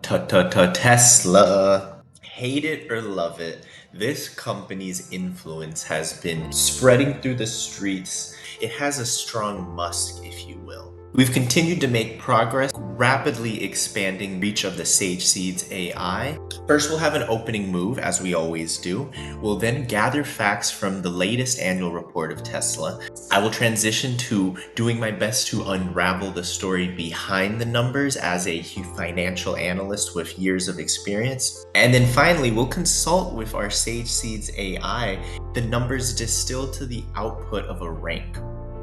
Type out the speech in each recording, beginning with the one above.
Tesla. Hate it or love it, this company's influence has been spreading through the streets. It has a strong Musk, if you will. We've continued to make progress, rapidly expanding reach of the Sage Seeds AI. First, we'll have an opening move, as we always do. We'll then gather facts from the latest annual report of Tesla. I will transition to doing my best to unravel the story behind the numbers as a financial analyst with years of experience. And then finally, we'll consult with our Sage Seeds AI, the numbers distilled to the output of a rank.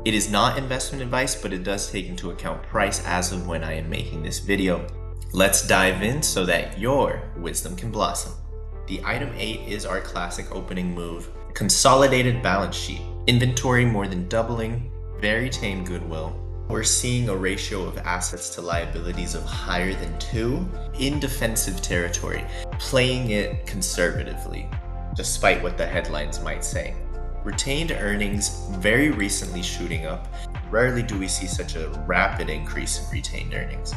It is not investment advice, but it does take into account price as of when I am making this video. Let's dive in so that your wisdom can blossom. The item 8 is our classic opening move. Consolidated balance sheet. Inventory more than doubling, very tame goodwill. We're seeing a ratio of assets to liabilities of higher than 2 in defensive territory, playing it conservatively, despite what the headlines might say. Retained earnings very recently shooting up. Rarely do we see such a rapid increase in retained earnings.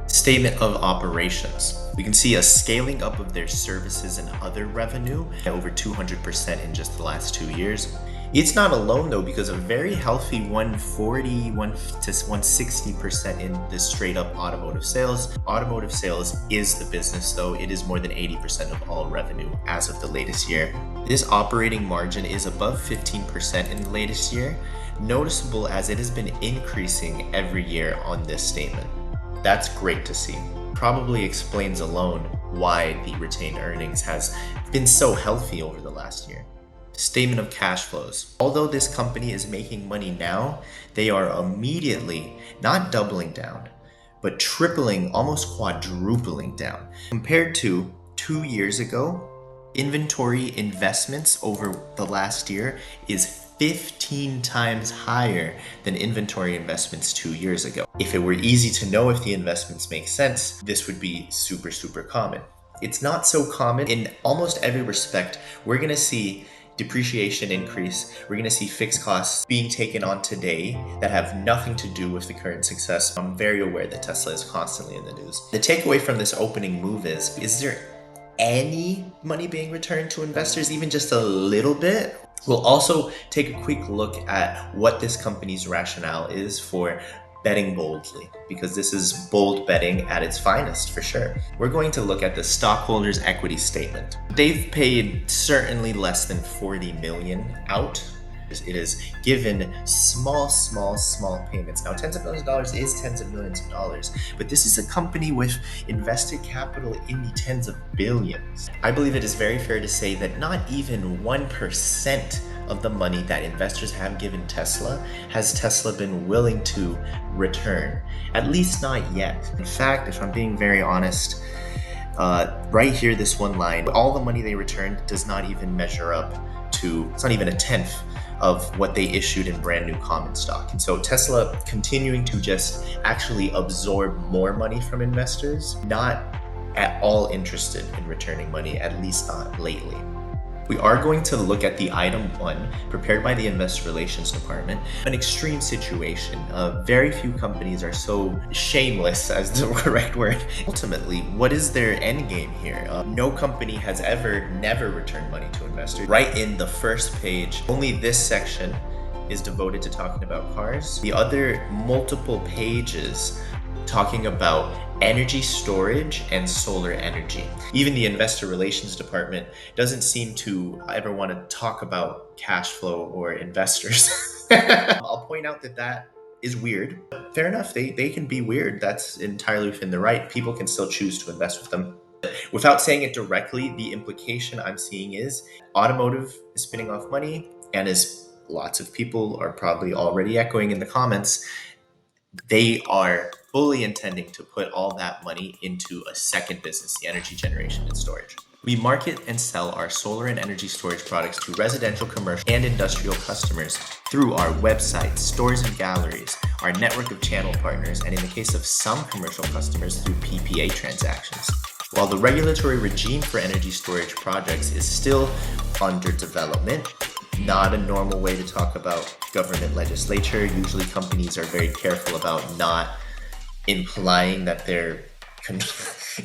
Statement of operations. We can see a scaling up of their services and other revenue at over 200% in just the last 2 years. It's not alone though, because a very healthy 140 to 160% in this straight up automotive sales. Automotive sales is the business though. It is more than 80% of all revenue as of the latest year. This operating margin is above 15% in the latest year, noticeable as it has been increasing every year on this statement. That's great to see. Probably explains alone why the retained earnings has been so healthy over the last year. Statement of cash flows. Although this company is making money now, they are immediately not doubling down, but tripling, almost quadrupling down. Compared to 2 years ago, inventory investments over the last year is 15 times higher than inventory investments 2 years ago. If it were easy to know if the investments make sense, this would be super common. It's not so common. In almost every respect, we're gonna see depreciation increase. We're going to see fixed costs being taken on today that have nothing to do with the current success. I'm very aware that Tesla is constantly in the news. The takeaway from this opening move is there any money being returned to investors, even just a little bit? We'll also take a quick look at what this company's rationale is for betting boldly, because this is bold betting at its finest for sure. We're going to look at the stockholders' equity statement. They've paid certainly less than 40 million out. It is given small payments. Now, tens of millions of dollars is tens of millions of dollars, but this is a company with invested capital in the tens of billions. I believe it is very fair to say that not even 1% of the money that investors have given Tesla has Tesla been willing to return, at least not yet. In fact, if I'm being very honest, right here, this one line, all the money they returned does not even measure up to, it's not even a tenth of what they issued in brand new common stock. And so Tesla continuing to just actually absorb more money from investors, not at all interested in returning money, at least not lately. We are going to look at the item 1 prepared by the Investor Relations Department. An extreme situation. Very few companies are so shameless, as the correct word. Ultimately, what is their end game here? No company has never returned money to investors. Right in the first page, only this section is devoted to talking about cars. The other multiple pages talking about energy storage and solar energy. Even the Investor Relations Department doesn't seem to ever want to talk about cash flow or investors. I'll point out that is weird. Fair enough, they can be weird. That's entirely within the right. People can still choose to invest with them. Without saying it directly, the implication I'm seeing is automotive is spinning off money, and as lots of people are probably already echoing in the comments, they are fully intending to put all that money into a second business, the energy generation and storage. We market and sell our solar and energy storage products to residential, commercial, and industrial customers through our website, stores and galleries, our network of channel partners, and in the case of some commercial customers, through PPA transactions. While the regulatory regime for energy storage projects is still under development, not a normal way to talk about government legislature. Usually companies are very careful about not implying that they're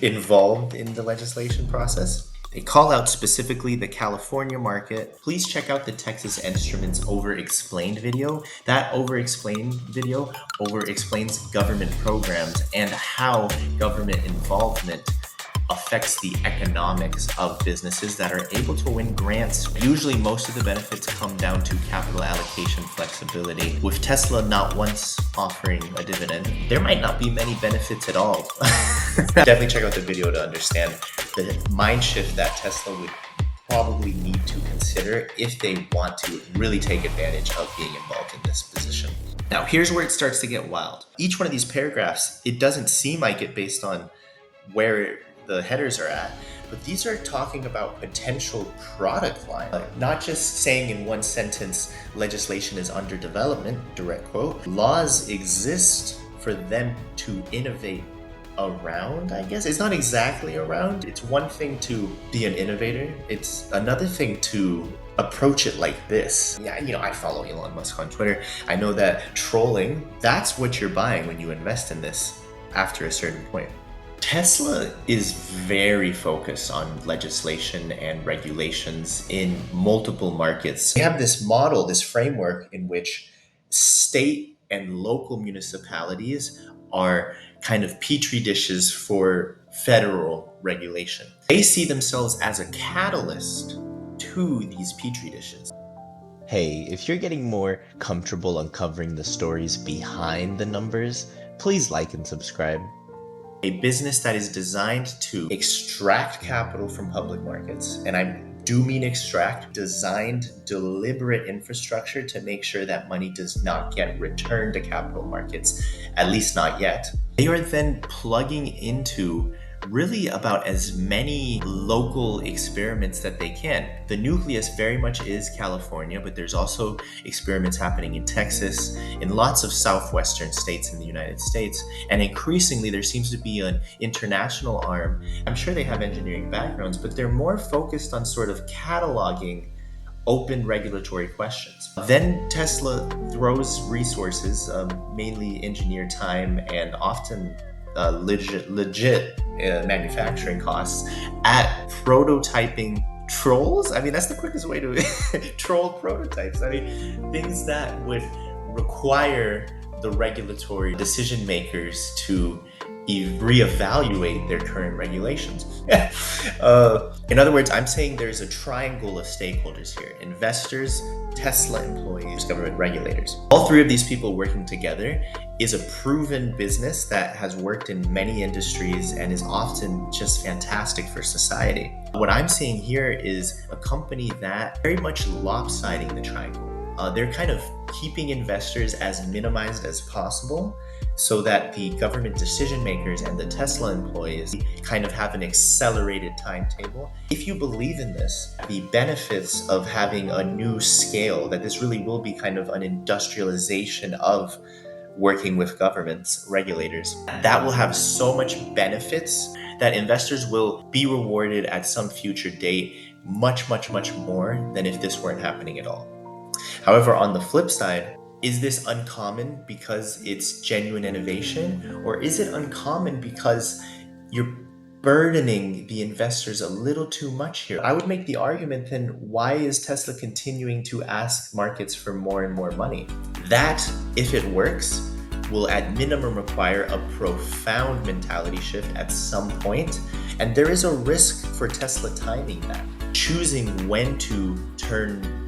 involved in the legislation process. They call out specifically the California market. Please check out the Texas Instruments Over-Explained video. That Over-Explained video over-explains government programs and how government involvement affects the economics of businesses that are able to win grants. Usually most of the benefits come down to capital allocation flexibility. With Tesla not once offering a dividend, there might not be many benefits at all. Definitely check out the video to understand the mind shift that Tesla would probably need to consider if they want to really take advantage of being involved in this position. Now, here's where it starts to get wild. Each one of these paragraphs, it doesn't seem like it based on where the headers are at, but these are talking about potential product line, not just saying in one sentence legislation is under development, direct quote. Laws exist for them to innovate around, I guess. It's not exactly around. It's one thing to be an innovator, it's another thing to approach it like this. Yeah, I follow Elon Musk on Twitter. I know that trolling, that's what you're buying when you invest in this after a certain point. Tesla is very focused on legislation and regulations in multiple markets. They have this model, this framework in which state and local municipalities are kind of petri dishes for federal regulation. They see themselves as a catalyst to these petri dishes. Hey, if you're getting more comfortable uncovering the stories behind the numbers, please like and subscribe. A business that is designed to extract capital from public markets, and I do mean extract, designed deliberate infrastructure to make sure that money does not get returned to capital markets, at least not yet. They are then plugging into really about as many local experiments that they can. The nucleus very much is California, but there's also experiments happening in Texas, in lots of southwestern states in the United States, and increasingly there seems to be an international arm. I'm sure they have engineering backgrounds, but they're more focused on sort of cataloging open regulatory questions. Then Tesla throws resources, mainly engineer time and often legit manufacturing costs at prototyping trolls. I mean, that's the quickest way to troll prototypes. I mean, things that would require the regulatory decision makers to reevaluate their current regulations. In other words, I'm saying there's a triangle of stakeholders here: investors, Tesla employees, government regulators. All three of these people working together is a proven business that has worked in many industries and is often just fantastic for society. What I'm seeing here is a company that very much lopsiding the triangle. They're kind of keeping investors as minimized as possible so that the government decision makers and the Tesla employees kind of have an accelerated timetable. If you believe in this, the benefits of having a new scale, that this really will be kind of an industrialization of working with governments, regulators, that will have so much benefits that investors will be rewarded at some future date much more than if this weren't happening at all. However, on the flip side, is this uncommon because it's genuine innovation, or is it uncommon because you're burdening the investors a little too much here? I would make the argument then, why is Tesla continuing to ask markets for more and more money? That, if it works, will at minimum require a profound mentality shift at some point, and there is a risk for Tesla timing that. Choosing when to turn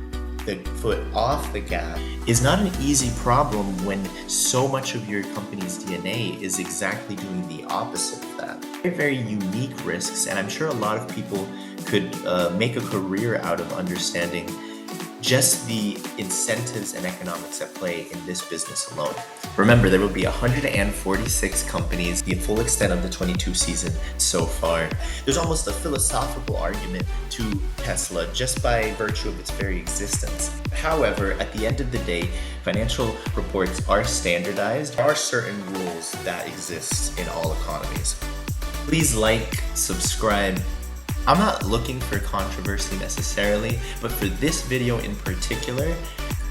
the foot off the gas is not an easy problem when so much of your company's DNA is exactly doing the opposite of that. Very, very unique risks, and I'm sure a lot of people could make a career out of understanding just the incentives and economics at play in this business alone. Remember, there will be 146 companies, the full extent of the 22 season so far. There's almost a philosophical argument to Tesla just by virtue of its very existence. However, at the end of the day, financial reports are standardized. There are certain rules that exist in all economies. Please like, subscribe, I'm not looking for controversy necessarily, but for this video in particular,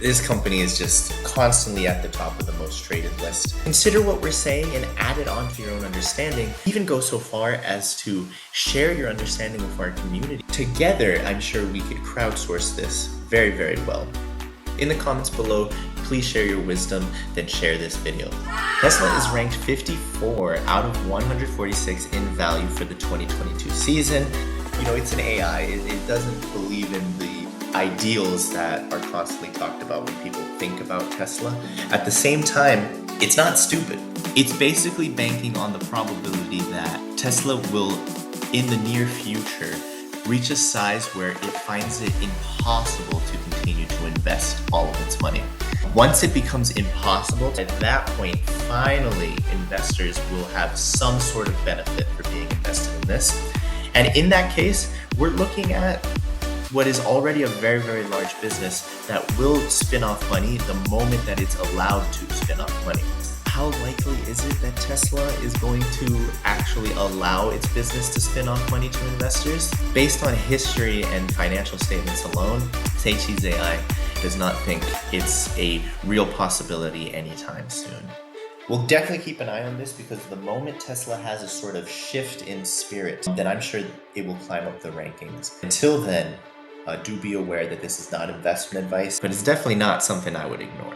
this company is just constantly at the top of the most traded list. Consider what we're saying and add it onto your own understanding. Even go so far as to share your understanding with our community. Together, I'm sure we could crowdsource this very, very well. In the comments below, please share your wisdom, then share this video. Tesla is ranked 54 out of 146 in value for the 2022 season. You know, it's an AI. It doesn't believe in the ideals that are constantly talked about when people think about Tesla. At the same time, it's not stupid. It's basically banking on the probability that Tesla will, in the near future, reach a size where it finds it impossible to continue to invest all of its money. Once it becomes impossible, at that point, finally, investors will have some sort of benefit for being invested in this. And in that case, we're looking at what is already a very, very large business that will spin off money the moment that it's allowed to spin off money. How likely is it that Tesla is going to actually allow its business to spin off money to investors? Based on history and financial statements alone, TSLA does not think it's a real possibility anytime soon. We'll definitely keep an eye on this because the moment Tesla has a sort of shift in spirit, then I'm sure it will climb up the rankings. Until then, do be aware that this is not investment advice, but it's definitely not something I would ignore.